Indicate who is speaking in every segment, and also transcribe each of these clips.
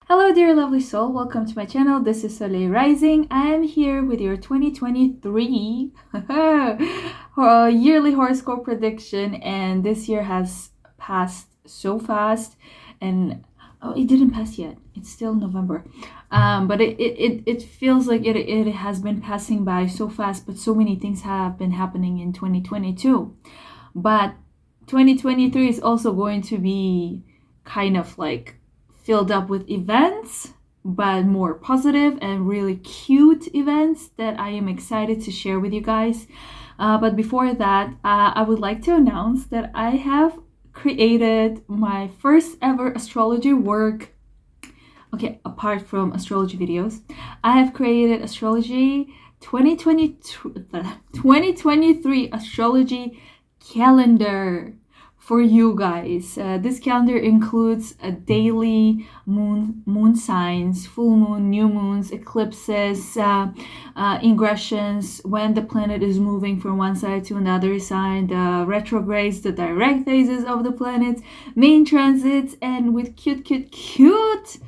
Speaker 1: Hello dear lovely soul, welcome to my channel. This is Soleil Rising. I am here with your 2023 yearly horoscope prediction, and this year has passed so fast, and it didn't pass yet. It's still November. But it feels like it has been passing by so fast, but so many things have been happening in 2022. But 2023 is also going to be kind of like filled up with events, but more positive and really cute events that I am excited to share with you guys. But before that, I would like to announce that I have created my first ever astrology work. Okay, apart from astrology videos, I have created astrology 2023 astrology calendar for you guys. This calendar includes a daily moon signs, full moon, new moons, eclipses, ingressions, when the planet is moving from one side to another side, the retrogrades, the direct phases of the planets, main transits, and with cute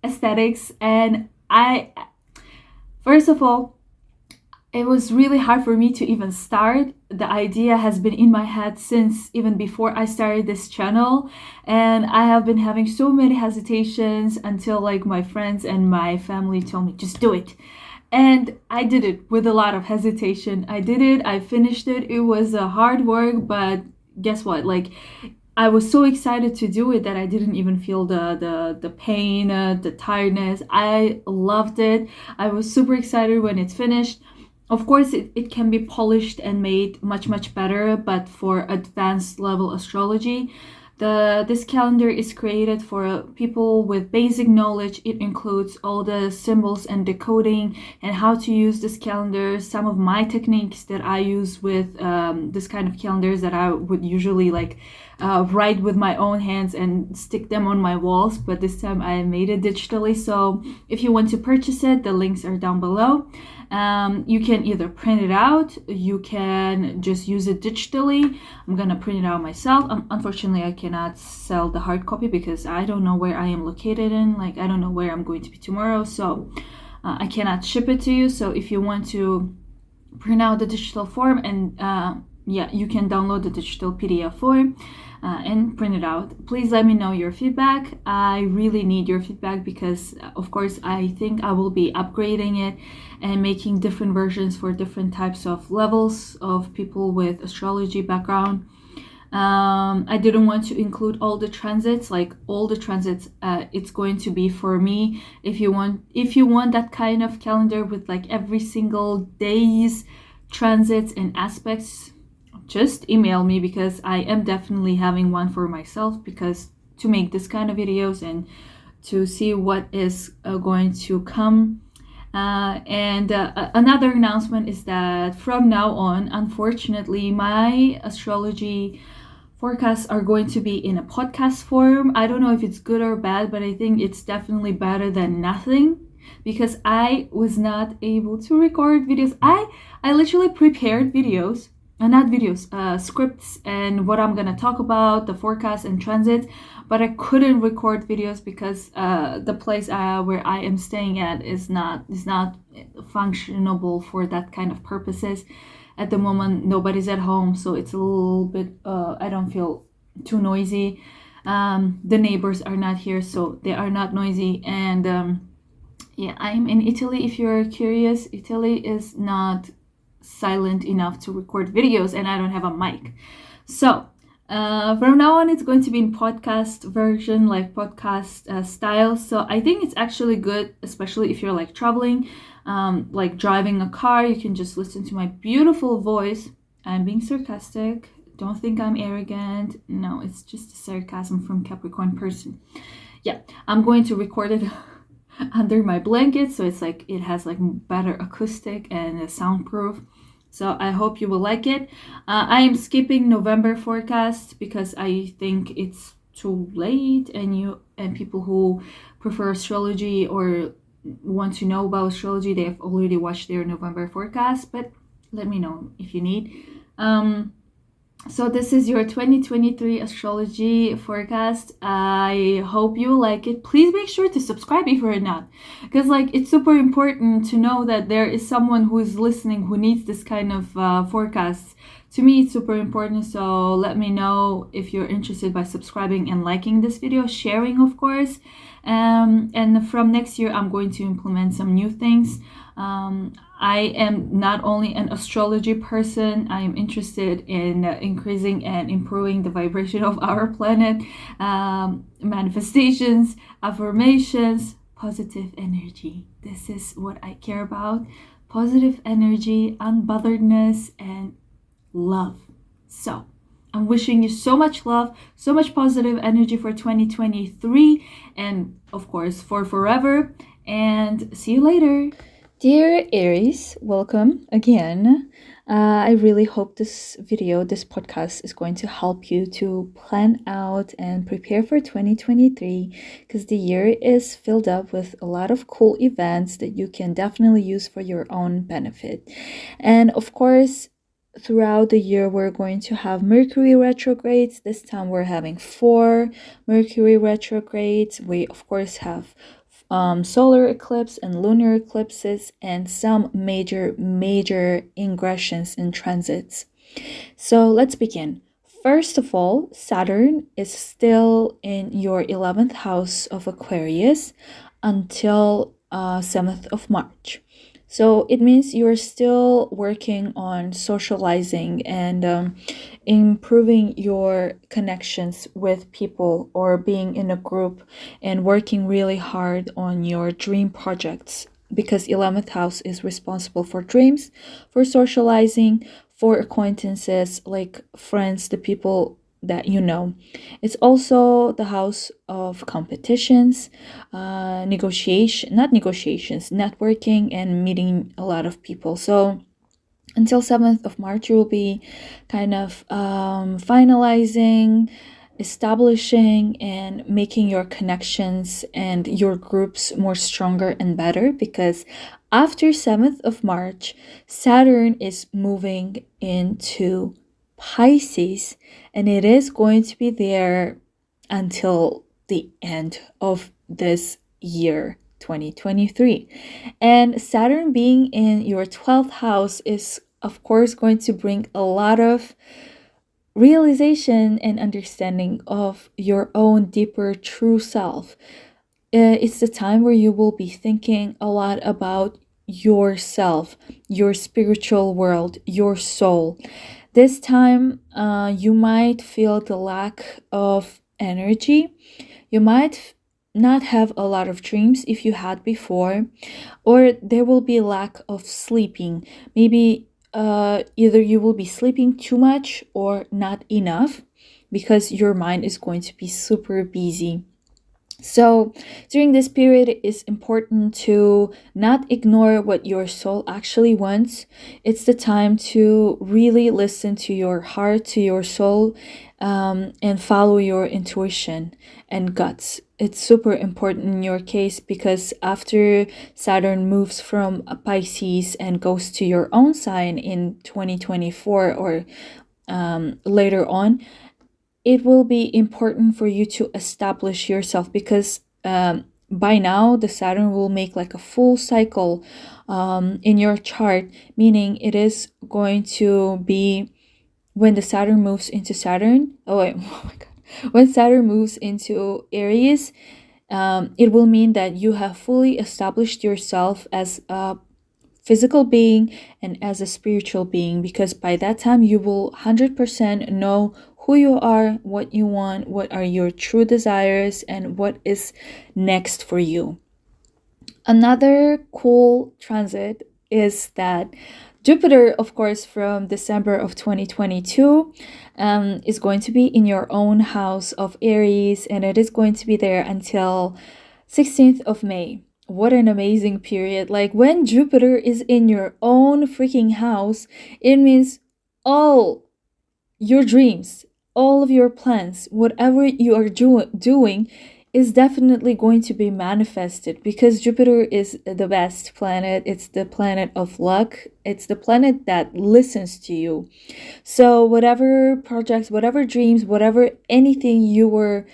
Speaker 1: aesthetics. And first of all, it was really hard for me to even start. The idea has been in my head since even before I started this channel, and I have been having so many hesitations until like my friends and my family told me just do it. And I did it with a lot of hesitation. I did it, I finished it. It was a hard work, but guess what? Like, I was so excited to do it that I didn't even feel the pain, the tiredness. I loved it. I was super excited when it's finished. Of course, it can be polished and made much better, but for advanced level astrology, this calendar is created for people with basic knowledge. It includes all the symbols and decoding and how to use this calendar. Some of my techniques that I use with this kind of calendars that I would usually like write with my own hands and stick them on my walls, but this time I made it digitally. So if you want to purchase it, the links are down below. You can either print it out, you can just use it digitally. I'm gonna print it out myself. Unfortunately, I cannot sell the hard copy because I don't know where I am located in. Like, I don't know where I'm going to be tomorrow, so I cannot ship it to you. So if you want to print out the digital form, and yeah, you can download the digital PDF form and print it out. Please let me know your feedback. I really need your feedback because, of course, I think I will be upgrading it and making different versions for different types of levels of people with astrology background. I didn't want to include all the transits, like all the transits. It's going to be for me. If you want that kind of calendar with like every single day's transits and aspects, just email me because I am definitely having one for myself, because to make this kind of videos and to see what is going to come. Another announcement is that from now on, unfortunately, my astrology forecasts are going to be in a podcast form. I don't know if it's good or bad, but I think it's definitely better than nothing, because I was not able to record videos. I literally prepared videos, not videos, scripts, and what I'm gonna talk about, the forecast and transit, but I couldn't record videos because the place where I am staying at is not functionable for that kind of purposes. At the moment, nobody's at home, so it's a little bit, I don't feel too noisy. The neighbors are not here, so they are not noisy. And yeah, I'm in Italy. If you're curious, Italy is not silent enough to record videos, and I don't have a mic. So from now on, it's going to be in podcast version, like podcast style. So I think it's actually good, especially if you're like traveling, like driving a car. You can just listen to my beautiful voice. I'm being sarcastic. Don't think I'm arrogant. No, it's just a sarcasm from Capricorn person. Yeah, I'm going to record it under my blanket, so it's like it has like better acoustic and soundproof. So I hope you will like it. I am skipping November forecast because I think it's too late, and people who prefer astrology or want to know about astrology, they have already watched their November forecast. But let me know if you need. So this is your 2023 astrology forecast. I hope you like it. Please make sure to subscribe if you're not, because like it's super important to know that there is someone who is listening who needs this kind of forecasts. To me, it's super important. So let me know if you're interested by subscribing and liking this video, sharing, of course. And from next year, I'm going to implement some new things. I am not only an astrology person, I am interested in increasing and improving the vibration of our planet, manifestations, affirmations, positive energy. This is what I care about. Positive energy, unbotheredness, and love. So, I'm wishing you so much love, so much positive energy for 2023, and of course, for forever. And see you later. Dear Aries, welcome again. I really hope this podcast is going to help you to plan out and prepare for 2023, because the year is filled up with a lot of cool events that you can definitely use for your own benefit. And of course, throughout the year, we're going to have Mercury retrogrades. This time we're having 4 Mercury retrogrades. We, of course, have solar eclipse and lunar eclipses, and some major ingressions and transits. So let's begin. First of all, Saturn is still in your 11th house of Aquarius until 7th of March. So it means you're still working on socializing and improving your connections with people, or being in a group and working really hard on your dream projects, because 11th house is responsible for dreams, for socializing, for acquaintances, like friends, the people that you know. It's also the house of competitions, networking, and meeting a lot of people. So until 7th of March, you will be kind of finalizing, establishing, and making your connections and your groups more stronger and better, because after 7th of March, Saturn is moving into Pisces, and it is going to be there until the end of this year, 2023. And Saturn being in your 12th house is, of course, going to bring a lot of realization and understanding of your own deeper true self. It's the time where you will be thinking a lot about yourself, your spiritual world, your soul. This time, you might feel the lack of energy. You might not have a lot of dreams if you had before, or there will be lack of sleeping. Maybe either you will be sleeping too much or not enough, because your mind is going to be super busy. So during this period, it is important to not ignore what your soul actually wants. It's the time to really listen to your heart, to your soul, and follow your intuition and guts. It's super important in your case, because after Saturn moves from Pisces and goes to your own sign in 2024, or later on, it will be important for you to establish yourself, because by now the Saturn will make like a full cycle in your chart, meaning it is going to be when the Saturn moves into Saturn. Oh my God. When Saturn moves into Aries, it will mean that you have fully established yourself as a physical being and as a spiritual being, because by that time you will 100% know who you are, what you want, what are your true desires, and what is next for you. Another cool transit is that Jupiter, of course, from December of 2022, is going to be in your own house of Aries, and it is going to be there until 16th of May. What an amazing period. Like, when Jupiter is in your own freaking house, it means all your dreams, all of your plans, whatever you are doing, is definitely going to be manifested, because Jupiter is the best planet. It's the planet of luck. It's the planet that listens to you. So whatever projects, whatever dreams, whatever anything you were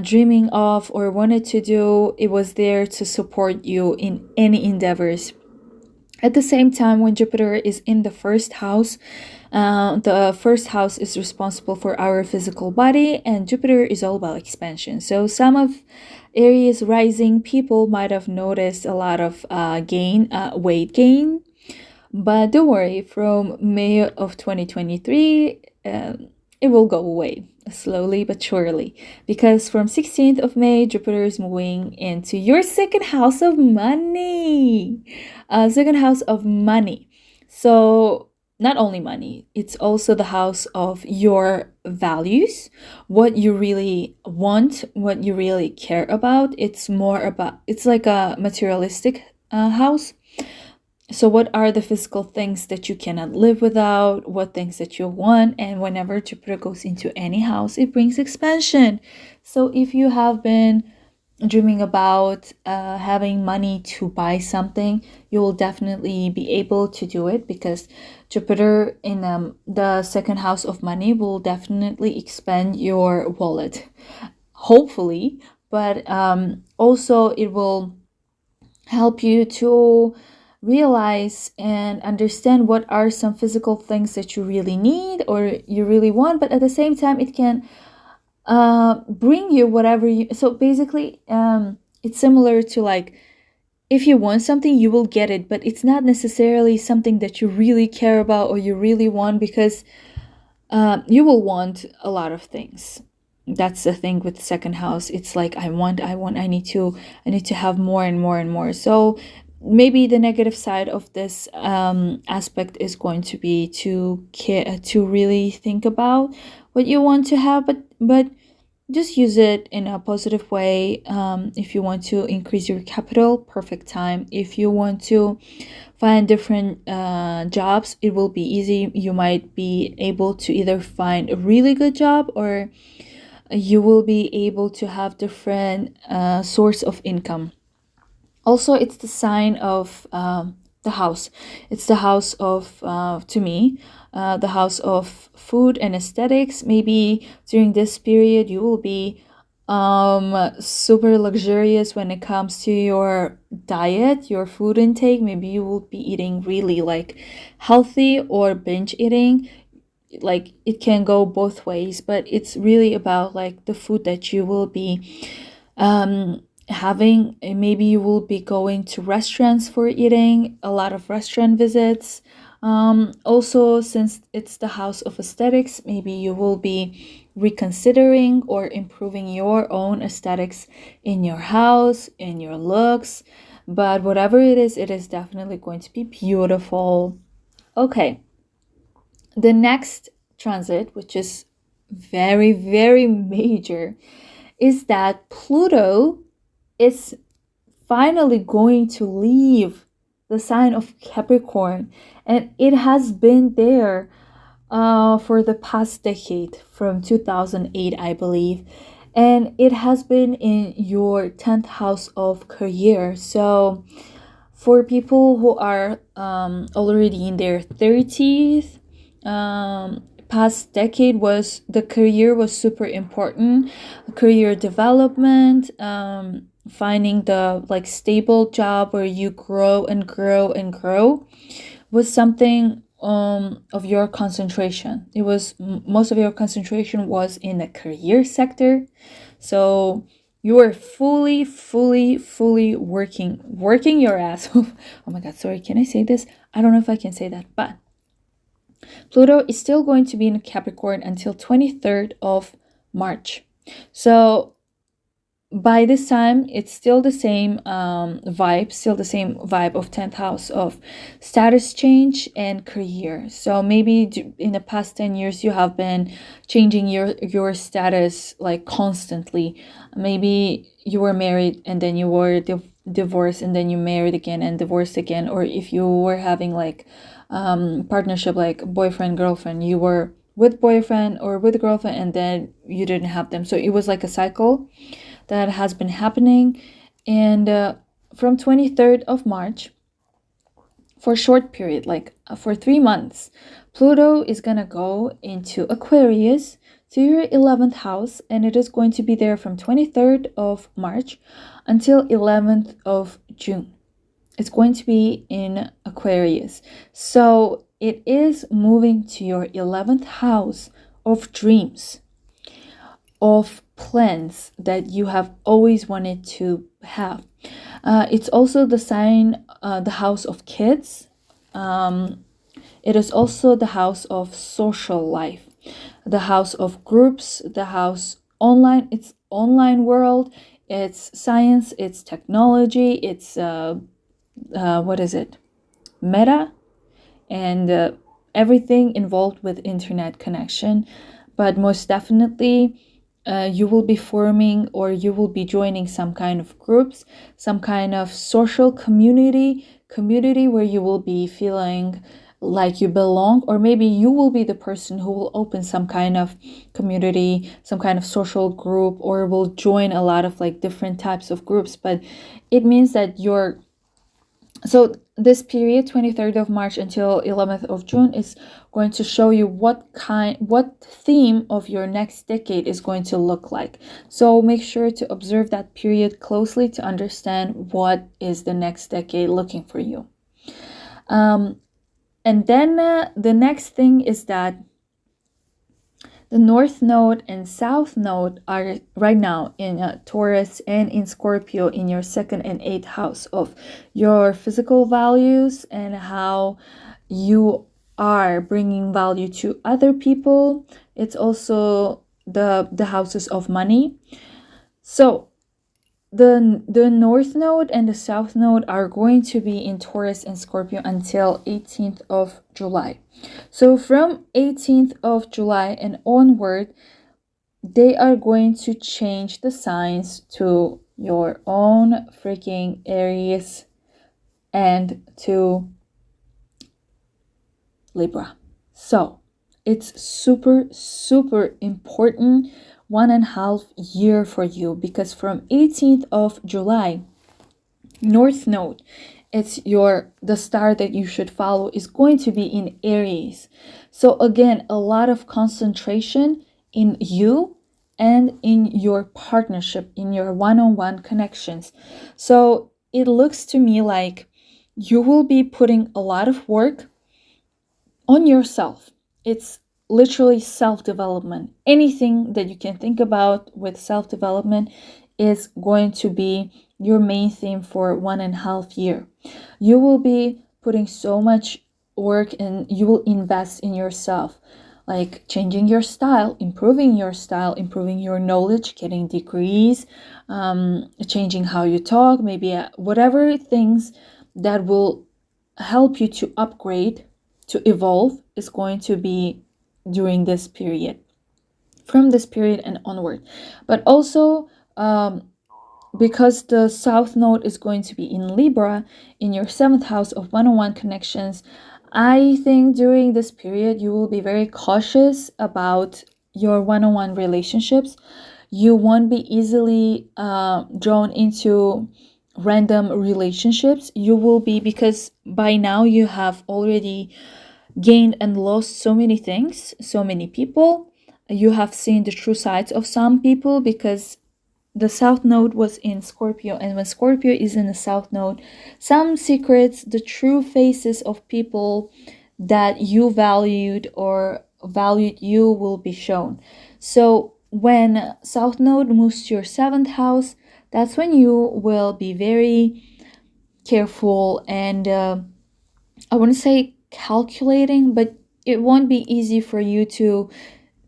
Speaker 1: dreaming of or wanted to do, it was there to support you in any endeavors. At the same time, when Jupiter is in the first house is responsible for our physical body, and Jupiter is all about expansion. So some of Aries rising people might have noticed a lot of weight gain, but don't worry, from May of 2023, it will go away slowly but surely, because from 16th of May, Jupiter is moving into your second house of money. Second house of money. So not only money, it's also the house of your values, what you really want, what you really care about. It's like a materialistic house. So what are the physical things that you cannot live without? What things that you want? And whenever Jupiter goes into any house, it brings expansion. So if you have been dreaming about having money to buy something, you will definitely be able to do it, because Jupiter in the second house of money will definitely expand your wallet, hopefully. But also it will help you to realize and understand what are some physical things that you really need or you really want. But at the same time, it can bring you whatever you. So basically, it's similar to, like, if you want something, you will get it, but it's not necessarily something that you really care about or you really want, because you will want a lot of things. That's the thing with the second house. It's like, I need to have more and more and more. So maybe the negative side of this aspect is going to be to really think about what you want to have, but just use it in a positive way. If you want to increase your capital, perfect time. If you want to find different jobs, it will be easy. You might be able to either find a really good job, or you will be able to have different source of income. Also, it's the sign of the house. It's the house of, to me, the house of food and aesthetics. Maybe during this period, you will be super luxurious when it comes to your diet, your food intake. Maybe you will be eating really like healthy or binge eating. Like, it can go both ways, but it's really about like the food that you will be having. Maybe you will be going to restaurants for eating, a lot of restaurant visits. Also, since it's the house of aesthetics, maybe you will be reconsidering or improving your own aesthetics in your house, in your looks. But whatever it is definitely going to be beautiful. Okay, the next transit, which is very, very major, is that Pluto is finally going to leave the sign of Capricorn, and it has been there for the past decade, from 2008, I believe, and it has been in your 10th house of career. So for people who are already in their 30s, past decade was the career was super important. Career development, finding the like stable job where you grow and grow and grow was something of your concentration. It was most of your concentration was in the career sector. So you were fully working your ass off. Oh my god, sorry, can I say this? I don't know if I can say that, but Pluto is still going to be in Capricorn until 23rd of March. So by this time, it's still the same vibe of 10th house of status change and career. So maybe in the past 10 years, you have been changing your status like constantly. Maybe you were married and then you were divorced and then you married again and divorced again. Or if you were having like partnership like boyfriend, girlfriend, you were with boyfriend or with girlfriend and then you didn't have them. So it was like a cycle. that has been happening. And from 23rd of March, for a short period, like for 3 months, Pluto is gonna go into Aquarius to your 11th house, and it is going to be there from 23rd of March until 11th of June. It's going to be in Aquarius. So it is moving to your 11th house of dreams, of plans that you have always wanted to have. It's also the sign, the house of kids. It is also the house of social life, the house of groups, the house online. It's online world. It's science. It's technology. It's what is it? Meta, and everything involved with internet connection. But most definitely, you will be forming, or you will be joining some kind of groups, some kind of social community where you will be feeling like you belong, or maybe you will be the person who will open some kind of community, some kind of social group, or will join a lot of like different types of groups. But it means that so this period, 23rd of March until 11th of June, is going to show you what theme of your next decade is going to look like. So make sure to observe that period closely to understand what is the next decade looking for you. And then the next thing is that the North Node and South Node are right now in Taurus and in Scorpio in your 2nd and 8th house of your physical values and how you are bringing value to other people. It's also the houses of money. So the North Node and the South Node are going to be in Taurus and Scorpio until 18th of July. So from 18th of July and onward, they are going to change the signs to your own freaking Aries and to Libra. So it's super, super important 1.5 year for you, because from 18th of July, North Node, it's the star that you should follow, is going to be in Aries. So again, a lot of concentration in you and in your partnership, in your one-on-one connections. So it looks to me like you will be putting a lot of work on yourself. It's literally self-development. Anything that you can think about with self-development is going to be your main theme for 1.5 year. You will be putting so much work and you will invest in yourself, like changing your style, improving your knowledge, getting degrees, changing how you talk, maybe whatever things that will help you to upgrade, to evolve, is going to be during this period, from this period and onward. But also because the South Node is going to be in Libra in your 7th house of one-on-one connections, I think during this period you will be very cautious about your one-on-one relationships. You won't be easily drawn into random relationships. You will be, because by now you have already gained and lost so many things, so many people. You have seen the true sides of some people, because the South Node was in Scorpio, and when Scorpio is in the South Node, some secrets, the true faces of people that you valued or valued you will be shown. So when South Node moves to your 7th house, that's when you will be very careful and I wouldn't say calculating, but it won't be easy for you to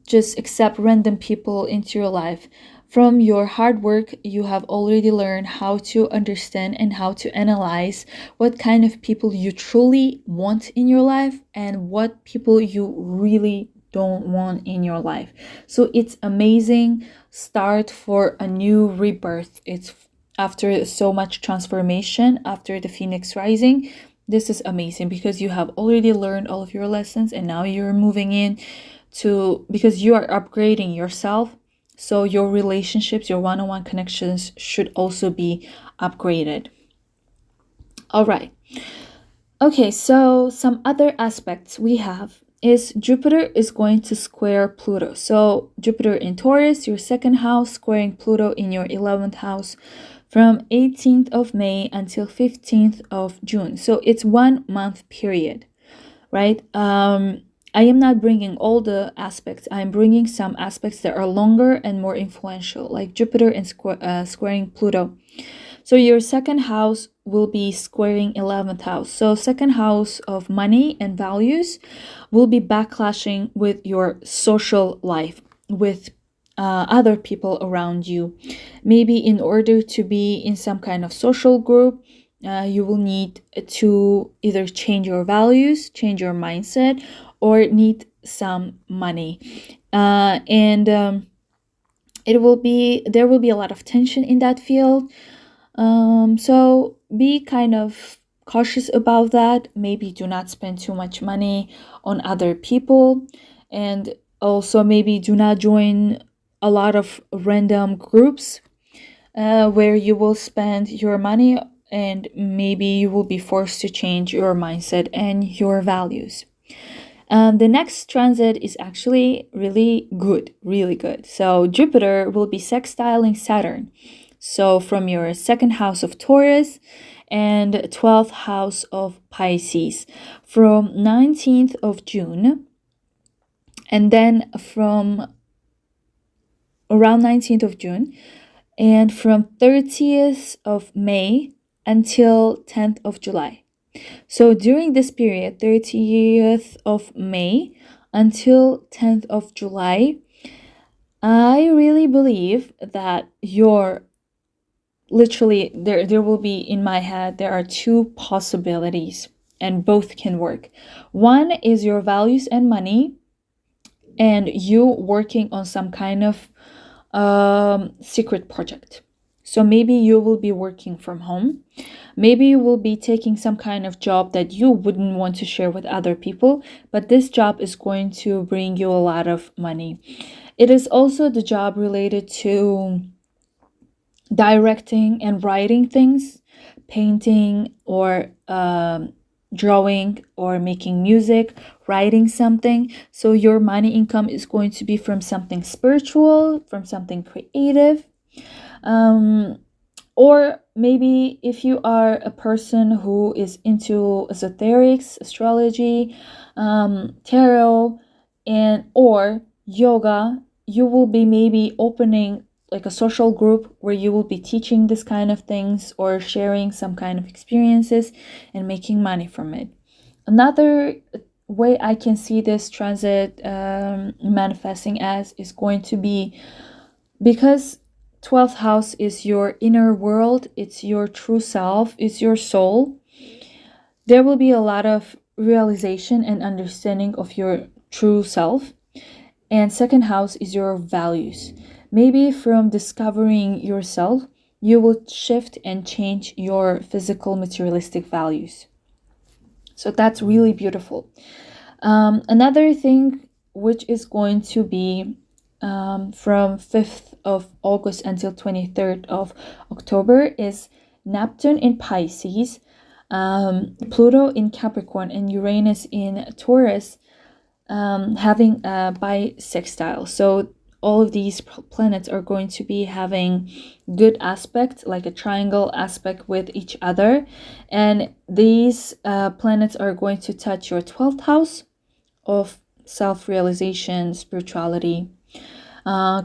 Speaker 1: just accept random people into your life. From your hard work, you have already learned how to understand and how to analyze what kind of people you truly want in your life and what people you really don't want in your life. So it's amazing start for a new rebirth. It's after so much transformation, after the Phoenix rising. This is amazing because you have already learned all of your lessons and now you're moving in to, because you are upgrading yourself. So your relationships, your one-on-one connections should also be upgraded. All right. Okay, so some other aspects we have is Jupiter is going to square Pluto. So Jupiter in Taurus, your second house, squaring Pluto in your 11th house from 18th of May until 15th of June. So it's 1 month period, right? I am not bringing all the aspects. I'm bringing some aspects that are longer and more influential, like Jupiter and squaring Pluto. So your second house will be squaring 11th house. So second house of money and values will be backlashing with your social life, with other people around you. Maybe in order to be in some kind of social group, you will need to either change your values, change your mindset, or need some money. And there will be a lot of tension in that field. So be kind of cautious about that. Maybe do not spend too much money on other people, and also maybe do not join a lot of random groups where you will spend your money, and maybe you will be forced to change your mindset and your values. The next transit is actually really good, really good. So Jupiter will be sextiling Saturn. So from your second house of Taurus and 12th house of Pisces from 19th of June, and then from around 19th of June, and from 30th of May until 10th of July. So during this period, 30th of May until 10th of July, I really believe that your literally there will be, in my head, there are two possibilities and both can work. One is your values and money and you working on some kind of secret project. So maybe you will be working from home. Maybe you will be taking some kind of job that you wouldn't want to share with other people, but this job is going to bring you a lot of money. It is also the job related to directing and writing things, painting or drawing or making music, writing something. So your money income is going to be from something spiritual, from something creative. Or maybe if you are a person who is into esoterics, astrology, tarot, and or yoga, you will be maybe opening like a social group where you will be teaching this kind of things or sharing some kind of experiences and making money from it. Another way I can see this transit manifesting as is going to be, because 12th house is your inner world, it's your true self, it's your soul. There will be a lot of realization and understanding of your true self. And second house is your values. Maybe from discovering yourself, you will shift and change your physical materialistic values. So that's really beautiful. Another thing which is going to be from 5th of August until 23rd of October is Neptune in Pisces, Pluto in Capricorn, and Uranus in Taurus having a bisextile. So all of these planets are going to be having good aspect, like a triangle aspect with each other. And these planets are going to touch your 12th house of self-realization, spirituality,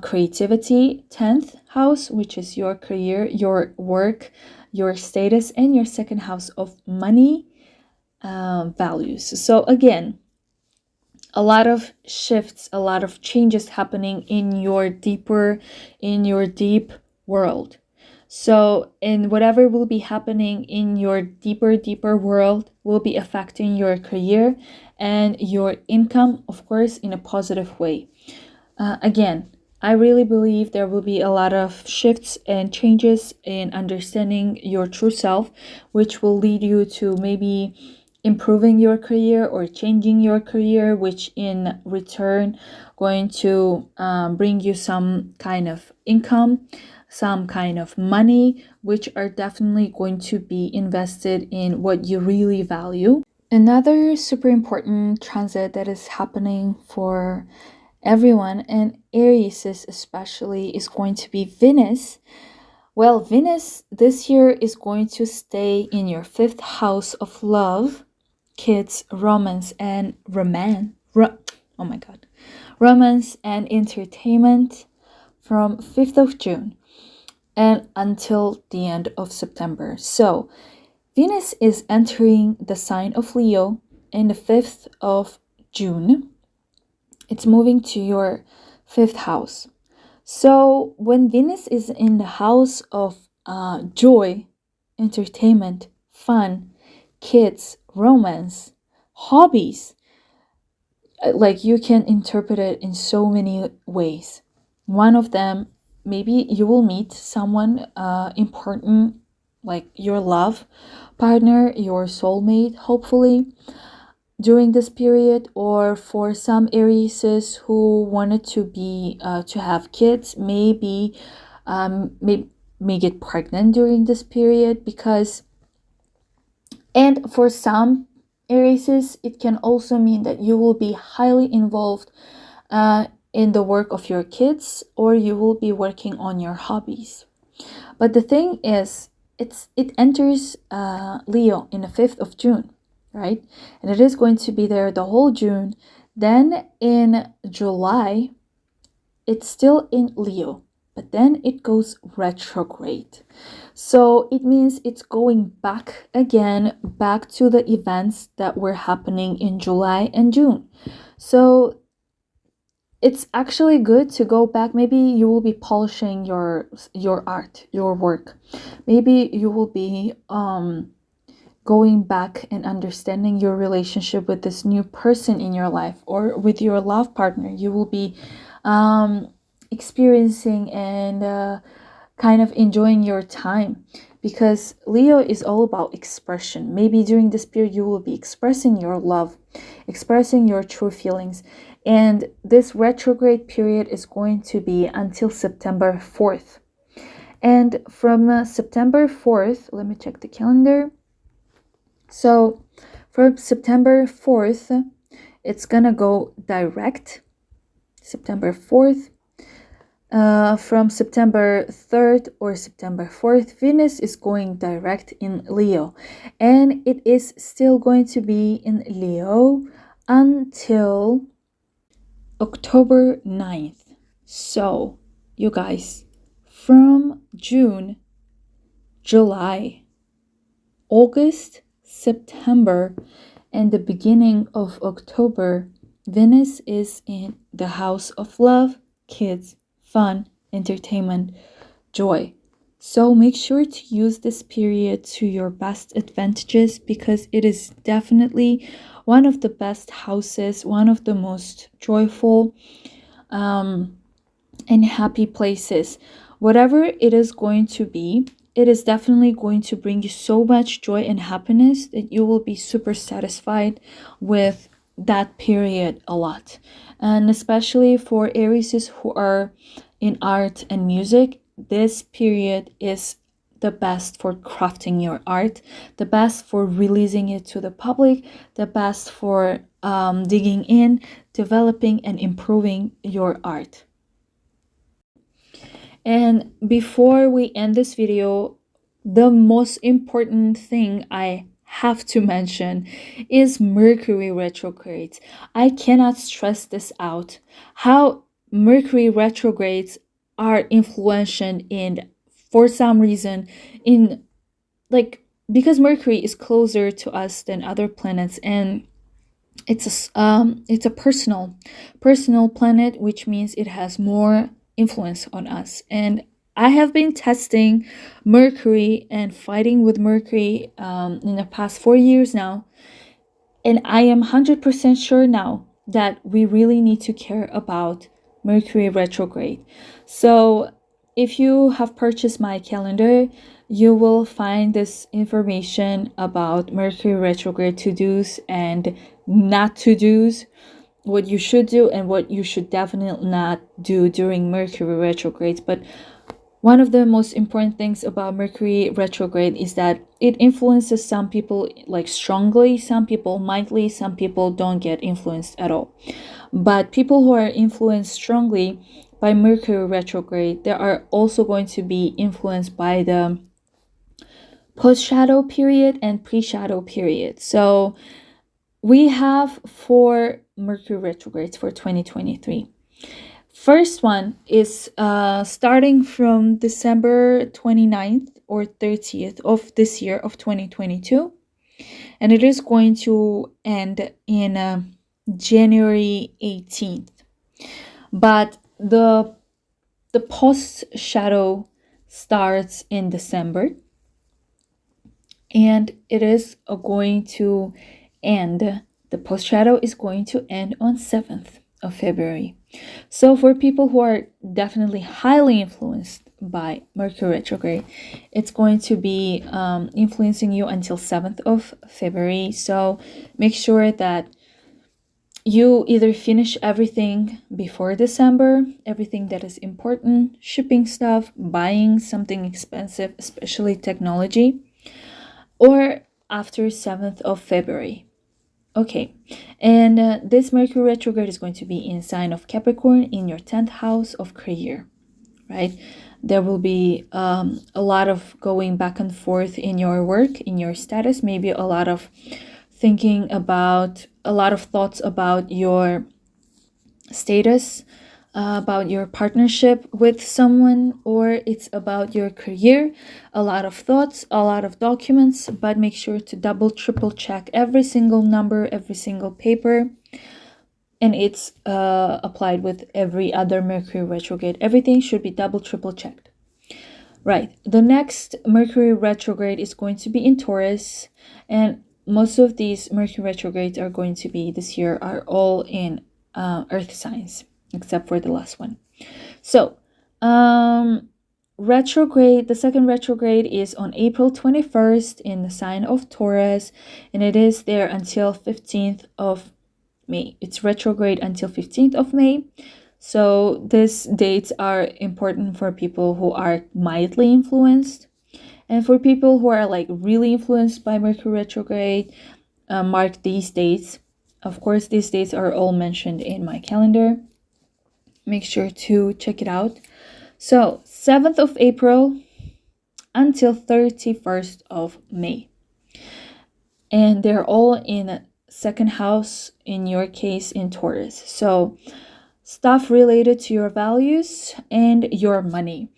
Speaker 1: creativity, 10th house, which is your career, your work, your status, and your second house of money, values. So again, a lot of shifts, a lot of changes happening in your deep world. So, and whatever will be happening in your deeper world will be affecting your career and your income, of course, in a positive way. Again, I really believe there will be a lot of shifts and changes in understanding your true self, which will lead you to maybe improving your career or changing your career, which in return going to bring you some kind of income, some kind of money, which are definitely going to be invested in what you really value. Another super important transit that is happening for everyone, and Aries especially, is going to be Venus. Well, Venus this year is going to stay in your 5th house of love, kids, romance, and romance and entertainment from 5th of June and until the end of September. So Venus is entering the sign of Leo in the 5th of June. It's moving to your 5th house. So when Venus is in the house of joy, entertainment, fun, kids, romance, hobbies, like you can interpret it in so many ways. One of them, maybe you will meet someone important, like your love partner, your soulmate, hopefully, during this period. Or for some Aries who wanted to have kids, maybe may get pregnant during this period, and for some Aries, it can also mean that you will be highly involved in the work of your kids, or you will be working on your hobbies. But the thing is, it enters Leo in the 5th of June, right? And it is going to be there the whole June. Then in July, it's still in Leo, but then it goes retrograde. So it means it's going back again, back to the events that were happening in July and June. So it's actually good to go back. Maybe you will be polishing your art, your work. Maybe you will be going back and understanding your relationship with this new person in your life, or with your love partner. You will be experiencing and kind of enjoying your time, because Leo is all about expression. Maybe during this period you will be expressing your love, expressing your true feelings. And this retrograde period is going to be until September 4th. And from September 4th, let me check the calendar. So from September 4th, it's gonna go direct. September 4th. From September 3rd or September 4th, Venus is going direct in Leo. And it is still going to be in Leo until October 9th. So, you guys, from June, July, August, September, and the beginning of October, Venus is in the house of love, kids, fun, entertainment, joy. So make sure to use this period to your best advantages, because it is definitely one of the best houses, one of the most joyful and happy places. Whatever it is going to be, it is definitely going to bring you so much joy and happiness that you will be super satisfied with that period a lot. And especially for Aries who are in art and music, this period is the best for crafting your art, the best for releasing it to the public, the best for digging in, developing and improving your art. And before we end this video, the most important thing I have to mention is Mercury retrogrades. I cannot stress this out, how Mercury retrogrades are influential in, for some reason, in because Mercury is closer to us than other planets, and it's a personal planet, which means it has more influence on us. And I have been testing Mercury and fighting with Mercury in the past 4 years now, and I am 100% sure now that we really need to care about Mercury retrograde. So if you have purchased my calendar, you will find this information about Mercury retrograde to-dos and not to-dos, what you should do and what you should definitely not do during Mercury retrograde. But one of the most important things about Mercury retrograde is that it influences some people like strongly, some people mildly, some people don't get influenced at all. But people who are influenced strongly by Mercury retrograde, they are also going to be influenced by the post-shadow period and pre-shadow period. So we have 4 Mercury retrogrades for 2023. First one is starting from December 29th or 30th of this year of 2022. And it is going to end in January 18th. But the post-shadow starts in December. And it is going to end, the post-shadow is going to end on 7th of February. So for people who are definitely highly influenced by Mercury retrograde, it's going to be influencing you until 7th of February. So make sure that you either finish everything before December, everything that is important, shipping stuff, buying something expensive, especially technology, or after 7th of February. Okay, and this Mercury retrograde is going to be in sign of Capricorn in your 10th house of career, right? There will be a lot of going back and forth in your work, in your status, maybe a lot of thinking about, a lot of thoughts about your status, about your partnership with someone, or it's about your career. A lot of thoughts, a lot of documents, but make sure to double, triple check every single number, every single paper. And it's applied with every other Mercury retrograde. Everything should be double, triple checked. Right. The next Mercury retrograde is going to be in Taurus. And most of these Mercury retrogrades are going to be this year are all in earth signs, except for the last one. So, retrograde, the second retrograde is on April 21st in the sign of Taurus, and it is there until 15th of May. It's retrograde until 15th of May. So these dates are important for people who are mildly influenced. And for people who are like really influenced by Mercury retrograde, mark these dates. Of course, these dates are all mentioned in my calendar. Make sure to check it out. So 7th of April until 31st of May. And they're all in second house, in your case in Taurus. So stuff related to your values and your money.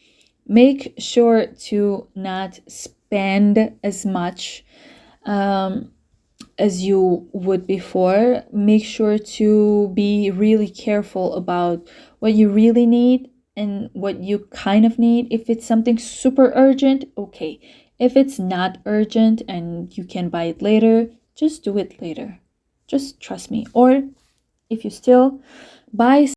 Speaker 1: Make sure to not spend as much as you would before. Make sure to be really careful about what you really need and what you kind of need. If it's something super urgent, okay. If it's not urgent and you can buy it later, just do it later. Just trust me. Or if you still buy